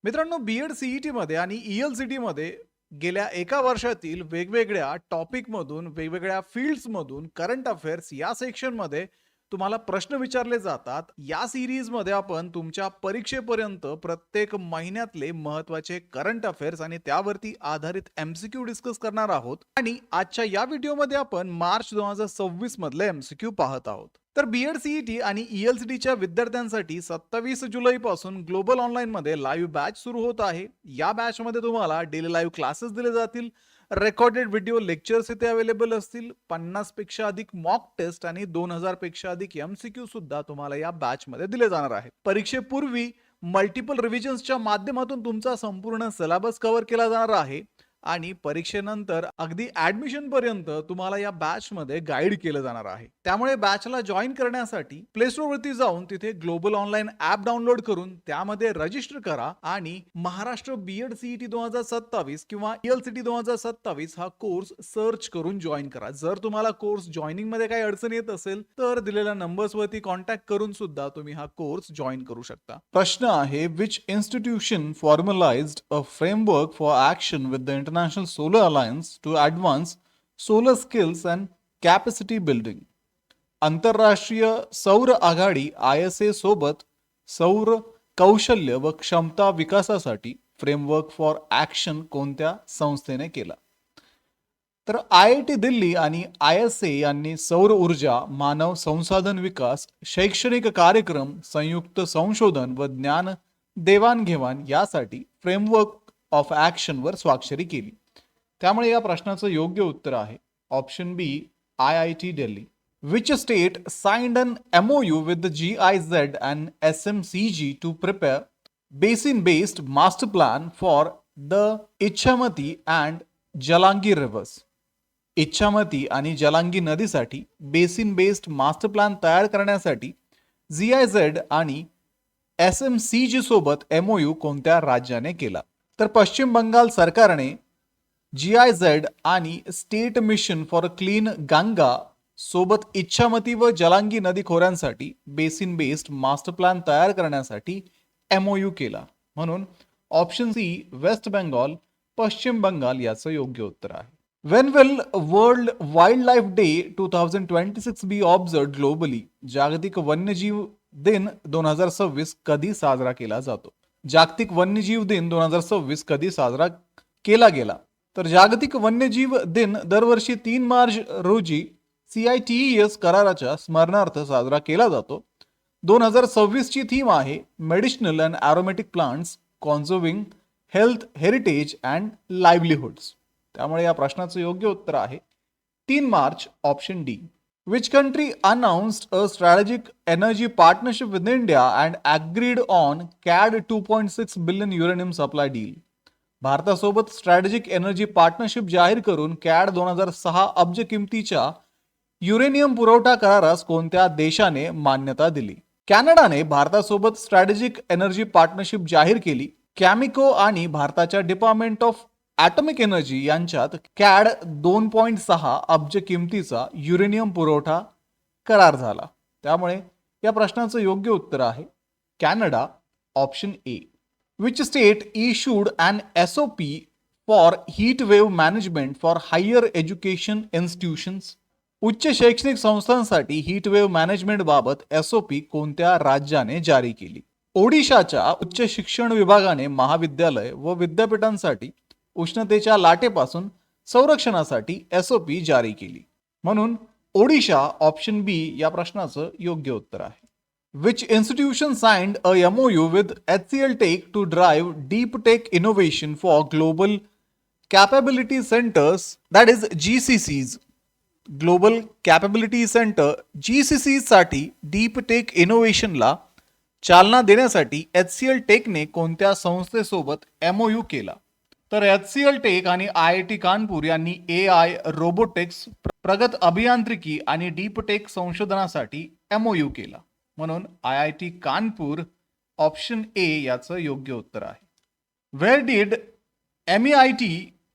मित्रांनो, बी-एड सी-ई-टीमध्ये आणि ई-एल-सी-टीमध्ये गेल्या एका वर्षातील वेगवेगळ्या टॉपिकमधून, वेगवेगळ्या फील्ड्समधून करंट अफेअर्स या सेक्शनमध्ये तुम्हाला प्रश्न विचारले जातात. या सीरीजमध्ये आपण तुमच्या परीक्षेपर्यंत प्रत्येक महिन्यातले महत्त्वाचे करंट अफेअर्स आणि त्यावरती आधारित एम-सी-क्यू डिस्कस करणार आहोत. आणि आजच्या या व्हिडिओमध्ये आपण मार्च 2026 मधले एम-सी-क्यू पाहत आहोत. तर बी-एड सी-ई-टी आणि ई-एल-सी-टीच्या विद्यार्थ्यांसाठी 27 जुलैपासून ग्लोबल ऑनलाईनमध्ये लाईव्ह बॅच सुरू होत आहे. या बॅचमध्ये तुम्हाला डेली लाईव्ह क्लासेस दिले जातील. रेकॉर्डेड व्हिडिओ लेक्चर्स इथे अवेलेबल असतील. 50 पेक्षा अधिक मॉक टेस्ट आणि 2000 पेक्षा अधिक एम-सी-क्यू सुद्धा तुम्हाला या बॅचमध्ये दिले जाणार आहेत. परीक्षेपूर्वी मल्टिपल रिव्हिजन्सच्या माध्यमातून तुमचा संपूर्ण सिलेबस कव्हर केला जाणार आहे आणि परीक्षेनंतर अगदी ऍडमिशन पर्यंत तुम्हाला या बॅच मध्ये गाईड केलं जाणार आहे. त्यामुळे बॅचला जॉईन करण्यासाठी प्ले स्टोर वरती जाऊन तिथे ग्लोबल ऑनलाईन ऍप डाउनलोड करून त्यामध्ये रजिस्टर करा आणि महाराष्ट्र बी-एड सी-ई-टी 2027 किंवा ई-एल-सी-टी 2027 हा कोर्स सर्च करून जॉईन करा. जर तुम्हाला कोर्स जॉईनिंग मध्ये काही अडचण येत असेल तर दिलेल्या नंबर्स वरती कॉन्टॅक्ट करून सुद्धा तुम्ही हा कोर्स जॉईन करू शकता. प्रश्न आहे, which institution formalised a framework for action with the International Solar Alliance to advance solar skills and capacity building. आंतरराष्ट्रीय सौर आघाडी ISA सोबत सौर कौशल्य व क्षमता विकासासाठी फ्रेमवर्क फॉर ऍक्शन कोणत्या संस्थेने केला? तर IIT दिल्ली आणि ISA यांनी सौर ऊर्जा, मानव संसाधन विकास, शैक्षणिक कार्यक्रम, संयुक्त संशोधन व ज्ञान देवाणघेवाण यासाठी फ्रेमवर्क ऑफ ऍक्शन वर स्वाक्षरी केली. त्यामुळे या प्रश्नाचं योग्य उत्तर आहे option B, IIT Delhi. Which state signed an MOU with the GIZ and SMCG to prepare basin based master plan for the Ichhamati and Jalangi rivers? Ichhamati आणि जलांगी नदीसाठी बेसिन बेस्ड मास्टर प्लॅन तयार करण्यासाठी GIZ आणि SMCG सोबत MOU कोणत्या राज्याने केला? तर पश्चिम बंगाल सरकारने GIZ आणि state mission for clean Ganga सोबत इच्छामती व जलांगी नदी खोऱ्यांसाठी बेसिन बेस्ड मास्टर प्लॅन तयार करण्यासाठी MOU केला. म्हणून ऑप्शन सी, वेस्ट बेंगॉल, पश्चिम बंगाल याचं योग्य उत्तर आहे. When will world wildlife day 2026 be observed globally? जागतिक वन्यजीव दिन 2026 कधी साजरा केला जातो? जागतिक वन्यजीव दिन 2026 कधी साजरा केला गेला? तर जागतिक वन्यजीव दिन दरवर्षी 3 मार्च रोजी CITES कराराच्या स्मरणार्थ साजरा केला जातो. 2026 ची थीम आहे medicinal and aromatic plants conserving health, heritage and livelihoods. त्यामुळे या प्रश्नाचं योग्य उत्तर आहे 3 March, option D. Which country announced a strategic energy partnership with India and agreed on CAD 2.6 billion uranium supply deal? भारतासोबत स्ट्रॅटेजिक एनर्जी पार्टनरशिप जाहीर करून CAD 2006 अब्ज किमतीच्या युरेनियम पुरवठा करारास कोणत्या देशाने मान्यता दिली? कॅनडाने भारतासोबत स्ट्रॅटेजिक एनर्जी पार्टनरशिप जाहीर केली. कॅमिको आणि भारताच्या डिपार्टमेंट ऑफ ॲटॉमिक एनर्जी यांच्यात CAD 2.6 अब्ज किमतीचा युरेनियम पुरवठा करार झाला. त्यामुळे या प्रश्नाचं योग्य उत्तर आहे Canada, option A. Which state issued an SOP for heat wave management for higher education institutions? उच्च शैक्षणिक संस्थांसाठी हीट वेव्ह मॅनेजमेंट बाबत SOP कोणत्या राज्याने जारी केली? ओडिशाच्या उच्च शिक्षण विभागाने महाविद्यालय व विद्यापीठांसाठी उष्णतेच्या लाटेपासून संरक्षणासाठी SOP जारी केली. म्हणून ओडिशा, ऑप्शन बी या प्रश्नाचं योग्य उत्तर आहे. Which institution signed a MOU with HCL tech to drive deep tech innovation for global capability centres, that is GCCs? Global capability centre GCC साठी डीप टेक इनोव्हेशनला चालना देण्यासाठी HCL टेकने कोणत्या संस्थेसोबत MOU केला? तर HCL टेक आणि IIT कानपूर यांनी AI, रोबोटिक्स, प्रगत अभियांत्रिकी आणि डीप टेक संशोधनासाठी MOU केला. म्हणून IIT कानपूर, ऑप्शन ए याचं योग्य उत्तर आहे. Where did MEIT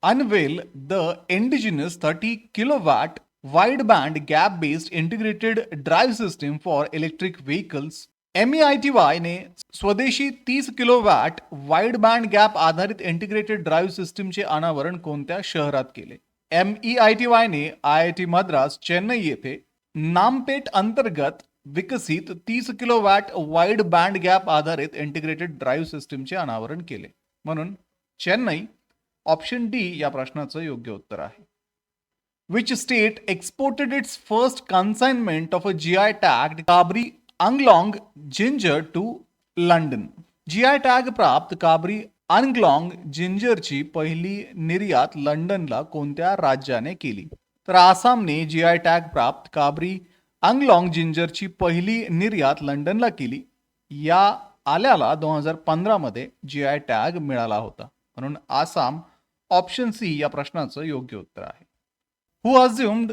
unwell the indigenous 30 kilowatt wide band gap based integrated drive system for electric vehicles MEITY ने स्वदेशी 30 किलोवॅट वाईड बँड गॅप आधारित इंटिग्रेटेड ड्राईव्ह सिस्टीमचे अनावरण कोणत्या शहरात केले? MEITY ने IIT मद्रास चेन्नई येथे नामपेट अंतर्गत विकसित 30 किलोवॅट वाईड बँड गॅप आधारित इंटिग्रेटेड ड्राईव्ह सिस्टीमचे अनावरण केले. म्हणून चेन्नई ऑप्शन डी या प्रश्नाचं योग्य उत्तर आहे. Which state exported its first consignment of a GI tagged Kabri Anglong ginger to London? GI tag प्राप्त काबरी अनग्लॉंग जिंजरची पहिली निर्यात लंडनला कोणत्या राज्याने केली? तर आसामने GI टॅग प्राप्त काबरी अनग्लॉंग जिंजरची पहिली निर्यात लंडनला केली. या आल्याला 2015 मध्ये GI टॅग मिळाला होता. म्हणून आसाम ऑप्शन सी या प्रश्नाचं योग्य उत्तर आहे. Who assumed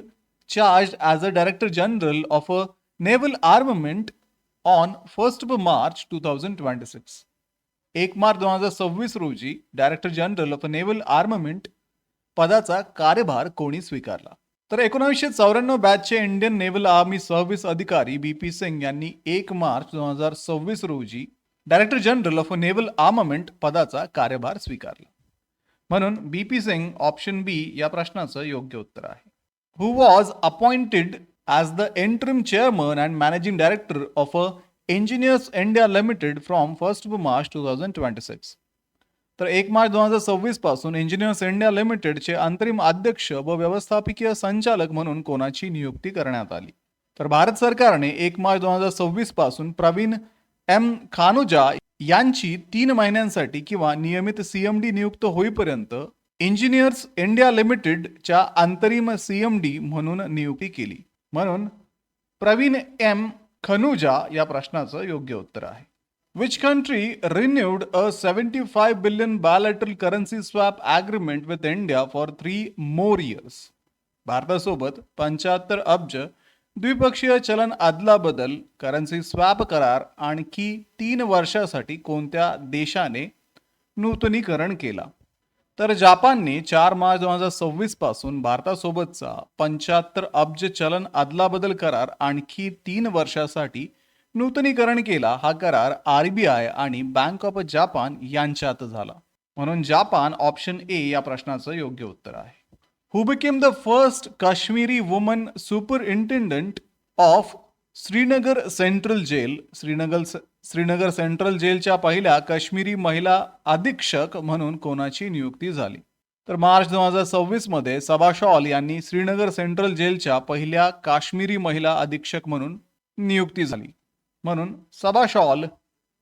charge as a Director General of a Naval Armament on 1st of March 2026? 1 March 2026 रोजी डायरेक्टर जनरल ऑफ नेव्हल आर्ममेंट पदाचा कार्यभार कोणी स्वीकारला? तर 1994 बॅचचे इंडियन नेव्हल आर्मी सर्व्हिस अधिकारी BP सिंग यांनी 1 मार्च 2026 रोजी डायरेक्टर जनरल ऑफ नेव्हल आर्ममेंट पदाचा कार्यभार स्वीकारला. म्हणून BP सिंग ऑप्शन बी या प्रश्नाचं योग्य उत्तर आहे. Who was appointed as the interim chairman and managing director of Engineers India Limited from 1st of March 2026? तर 1 मार्च 2026 पासून इंजिनियर्स इंडिया लिमिटेडचे अंतरिम अध्यक्ष व व्यवस्थापकीय संचालक म्हणून कोणाची नियुक्ती करण्यात आली? तर भारत सरकारने 1 मार्च 2026 पासून प्रवीण M खानुजा यांची 3 महिन्यांसाठी किंवा नियमित CMD नियुक्त होईपर्यंत इंजिनियर्स इंडिया लिमिटेडच्या अंतरिम CMD म्हणून नियुक्ती केली. म्हणून प्रवीण M खनुजा या प्रश्नाचं योग्य उत्तर आहे. Which country renewed a 75 billion bilateral currency swap agreement with India for 3 more years? भारतासोबत 75 अब्ज द्विपक्षीय चलन अदलाबदल करन्सी स्वॅप करार आणखी 3 वर्षासाठी कोणत्या देशाने नूतनीकरण केला? तर जपानने 4 मार्च 2026 पासून भारतासोबतचा 75 अब्ज चलन अदलाबदल करार आणखी 3 वर्षासाठी नूतनीकरण केला. हा करार RBI आणि बँक ऑफ जपान यांच्यात झाला. म्हणून जपान ऑप्शन ए या प्रश्नाचं योग्य उत्तर आहे. Who became the first Kashmiri woman superintendent of Srinagar central jail? Srinagar central जेलच्या पहिल्या काश्मीरी महिला अधीक्षक म्हणून कोणाची नियुक्ती झाली? तर मार्च 2026 मध्ये सबा शॉल यांनी श्रीनगर सेंट्रल जेलच्या पहिल्या काश्मीरी महिला अधीक्षक म्हणून नियुक्ती झाली. म्हणून सबा शॉल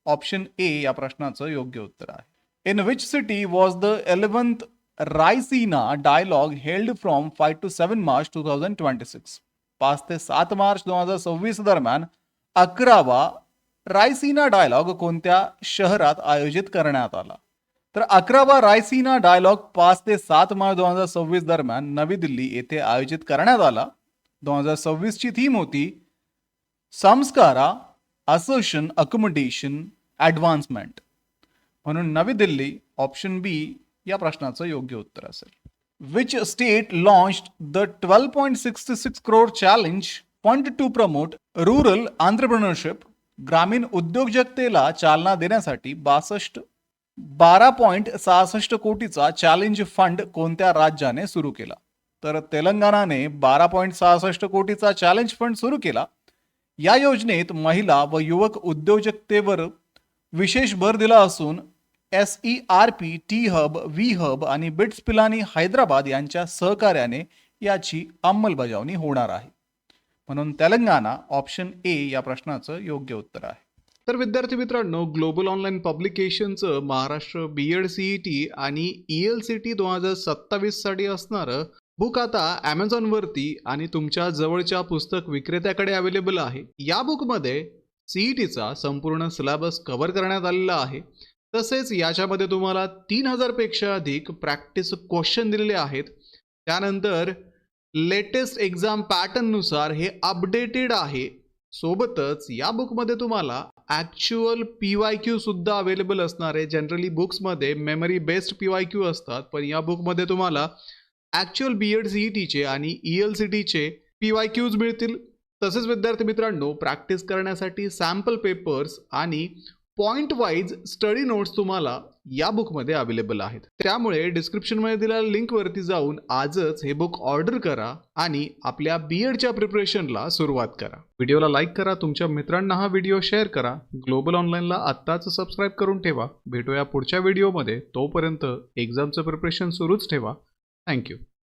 ऑप्शन ए या प्रश्नाचं योग्य उत्तर आहे. In which city was the 11th Raisina dialogue held from 5 to 7 March 2026? 5 ते 7 मार्च 2026 दरम्यान 11वा रायसीना डायलॉग कोणत्या शहरात आयोजित करण्यात आला? तर 11वा रायसीना डायलॉग 5 ते 7 मार्च 2026 दरम्यान नवी दिल्ली येथे आयोजित करण्यात आला. 2026 ची थीम होती संस्कारा, असोशन, अकोमोडेशन, ॲडव्हान्समेंट. म्हणून नवी दिल्ली ऑप्शन बी या प्रश्नाचं योग्य उत्तर असेल. Which state launched the 12.66 crore challenge fund to promote rural entrepreneurship? ग्रामीण उद्योजकतेला चालना देण्यासाठी 12.66 कोटीचा चॅलेंज फंड कोणत्या राज्याने सुरू केला? तर तेलंगणाने 12.66 कोटीचा चॅलेंज फंड सुरू केला. या योजनेत महिला व युवक उद्योजकतेवर विशेष भर दिला असून SERP, T-Hub, V-Hub आणि बिट्स पिलानी हैदराबाद यांच्या सहकार्याने याची अंमलबजावणी होणार आहे. म्हणून तेलंगणा ऑप्शन ए या प्रश्नाचं योग्य उत्तर आहे. तर विद्यार्थी मित्रांनो, ग्लोबल ऑनलाईन पब्लिकेशनचं महाराष्ट्र BEd CET आणि ELCT 2027 साठी असणारं बुक आता Amazonवरती आणि तुमच्या जवळच्या पुस्तक विक्रेत्याकडे अवेलेबल आहे. या बुकमध्ये CETचा संपूर्ण सिलेबस कव्हर करण्यात आलेला आहे. तसेच याच्यामध्ये तुम्हाला 3000 पेक्षा अधिक प्रॅक्टिस क्वेश्चन दिलेले आहेत. त्यानंतर लेटेस्ट एक्झाम पॅटर्न नुसार हे अपडेटेड आहे. सोबतच या बुकमध्ये तुम्हाला ॲक्च्युअल PYQ सुद्धा अवेलेबल असणार आहे. जनरली बुक्समध्ये मेमरी बेस्ड PYQ असतात, पण या बुकमध्ये तुम्हाला ॲक्च्युअल BEd CETचे आणि ELCTचे PYQs मिळतील. तसेच विद्यार्थी मित्रांनो, प्रॅक्टिस करण्यासाठी सॅम्पल पेपर्स आणि पॉइंट वाईज स्टडी नोट्स तुम्हाला या बुकमध्ये अवेलेबल आहेत. त्यामुळे डिस्क्रिप्शनमध्ये दिलेल्या लिंकवरती जाऊन आजच हे बुक ऑर्डर करा आणि आपल्या बीएडच्या प्रिपरेशनला सुरुवात करा. व्हिडिओला लाईक करा, तुमच्या मित्रांना हा व्हिडिओ शेअर करा. ग्लोबल ऑनलाईनला आत्ताच सबस्क्राईब करून ठेवा. भेटूया पुढच्या व्हिडिओमध्ये. तोपर्यंत एक्झामचं प्रिपरेशन सुरूच ठेवा. थँक्यू.